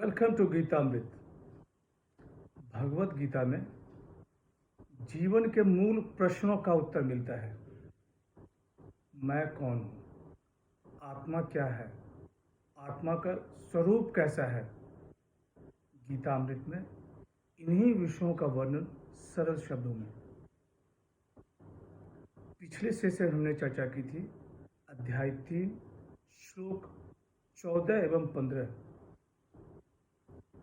Welcome to Geetamrit. Bhagavad Gita में जीवन के मूल प्रश्नों का उत्तर मिलता है। मैं कौन हूँ? आत्मा क्या है? आत्मा का स्वरूप कैसा है? गीतामृत में इन्हीं विषयों का वर्णन सरल शब्दों में। पिछले सेशन हमने चर्चा की थी अध्याय 3 श्लोक 14 एवं 15।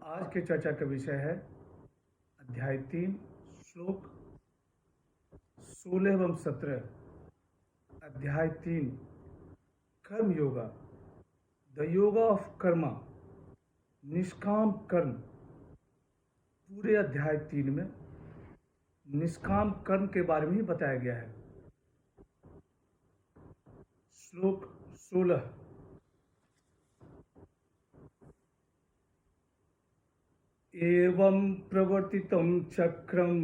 आज के चर्चा का विषय है अध्याय 3 श्लोक 16 एवं 17। अध्याय 3 कर्म योगा, द योगा ऑफ कर्मा, निष्काम कर्म। पूरे अध्याय 3 में निष्काम कर्म के बारे में ही बताया गया है। श्लोक 16, एवं प्रवर्तितं चक्रम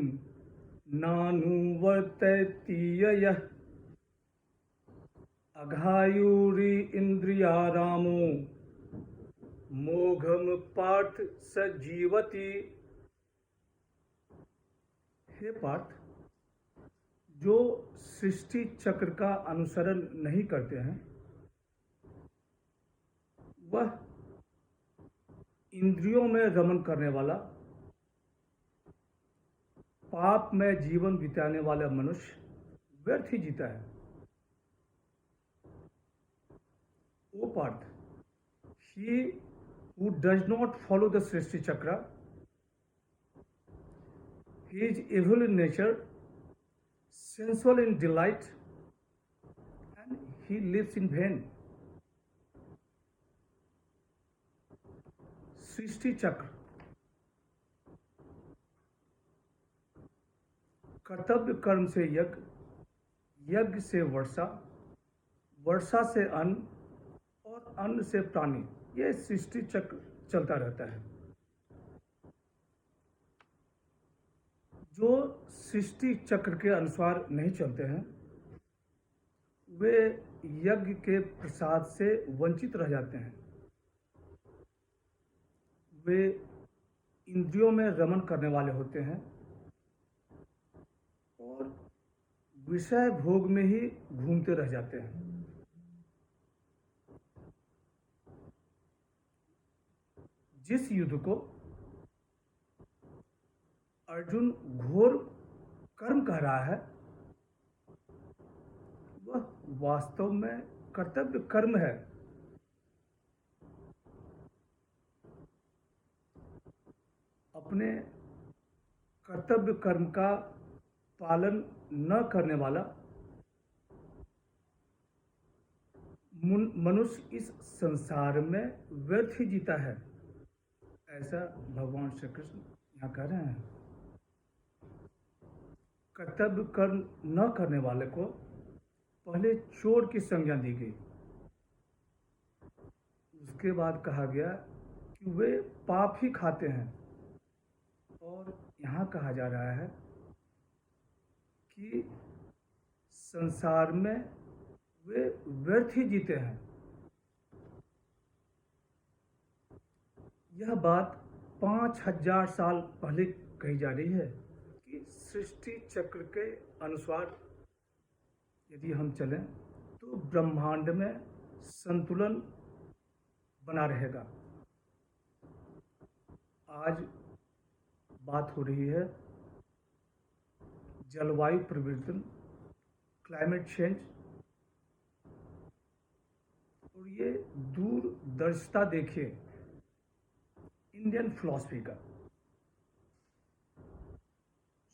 नानुवर्तयति यः अघायुरी इंद्रियारामो मोघम पार्थ सजीवति। हे पार्थ, जो सृष्टि चक्र का अनुसरण नहीं करते हैं वह इंद्रियों में रमण करने वाला, पाप में जीवन बिताने वाला मनुष्य व्यर्थ ही जीता है। ओ Partha, he who does not follow the Srishti Chakra, he is evil in nature, sensual in delight, and he lives in vain. सृष्टि चक्र, कर्तव्य कर्म से यज्ञ, यज्ञ से वर्षा, वर्षा से अन्न और अन्न से प्राणी, ये सृष्टि चक्र चलता रहता है। जो सृष्टि चक्र के अनुसार नहीं चलते हैं वे यज्ञ के प्रसाद से वंचित रह जाते हैं। वे इंद्रियों में रमण करने वाले होते हैं और विषय भोग में ही घूमते रह जाते हैं। जिस युद्ध को अर्जुन घोर कर्म कह रहा है वह वास्तव में कर्तव्य कर्म है। अपने कर्तव्य कर्म का पालन न करने वाला मनुष्य इस संसार में व्यर्थ ही जीता है, ऐसा भगवान श्री कृष्ण यहाँ कह रहे हैं। कर्तव्य कर्म न करने वाले को पहले चोर की संज्ञा दी गई, उसके बाद कहा गया कि वे पाप ही खाते हैं, और यहाँ कहा जा रहा है कि संसार में वे व्यर्थ ही जीते हैं। यह बात 5000 साल पहले कही जा रही है कि सृष्टि चक्र के अनुसार यदि हम चलें तो ब्रह्मांड में संतुलन बना रहेगा। आज बात हो रही है जलवायु परिवर्तन, क्लाइमेट चेंज, और ये दूरदर्शिता देखिए इंडियन फिलॉसफी का।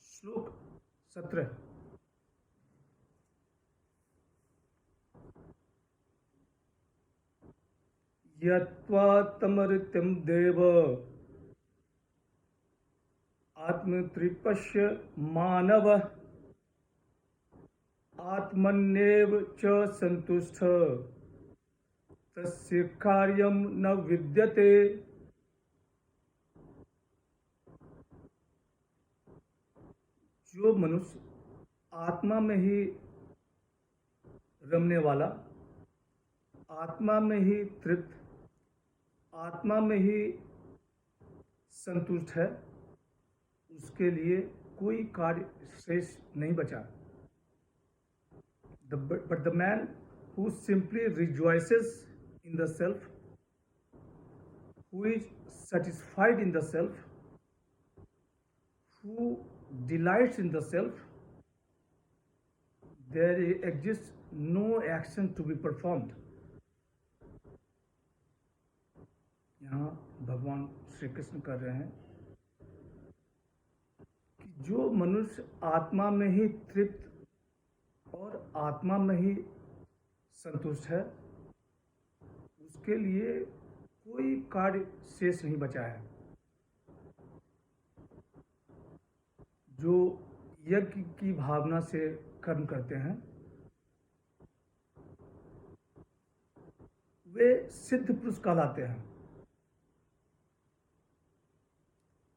श्लोक 17, यत्वा तमृत्यं देव आत्मत्रिपश्य मानव आत्मन्येव च संतुष्ट तस्य कार्यं न विद्यते। जो मनुष्य आत्मा में ही रमने वाला, आत्मा में ही तृप्त, आत्मा में ही संतुष्ट है, उसके लिए कोई कार्य शेष नहीं बचा। But the man who simply rejoices in the self, who is satisfied in the self, who delights in the self, there exists no action to be performed. यहाँ भगवान श्री कृष्ण कर रहे हैं कि जो मनुष्य आत्मा में ही तृप्त और आत्मा में ही संतुष्ट है, उसके लिए कोई कार्य शेष नहीं बचा है। जो यज्ञ की भावना से कर्म करते हैं, वे सिद्ध पुरुष कहलाते हैं।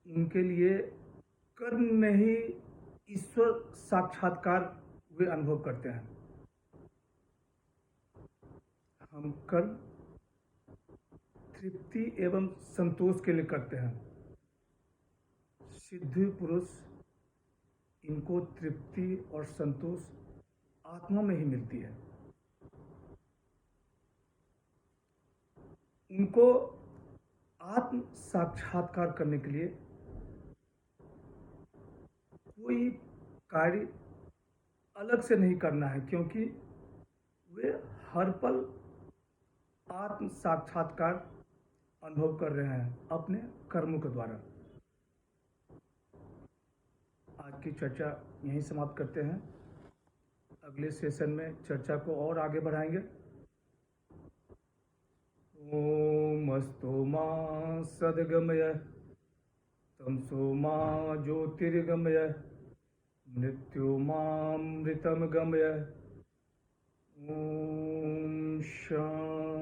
उनके लिए कर्म में ही ईश्वर साक्षात्कार वे अनुभव करते हैं। हम कर्म तृप्ति एवं संतोष के लिए करते हैं। सिद्ध पुरुष, इनको तृप्ति और संतोष आत्मा में ही मिलती है। उनको आत्म साक्षात्कार करने के लिए कोई कार्य अलग से नहीं करना है, क्योंकि वे हर पल आत्म साक्षात्कार अनुभव कर रहे हैं अपने कर्मों के द्वारा। आज की चर्चा यहीं समाप्त करते हैं। अगले सेशन में चर्चा को और आगे बढ़ाएंगे। ओमस्तु मा सद्गमय तमसो मा ज्योतिर्गमय मृत्युमामृतम गमय। ओम शांति।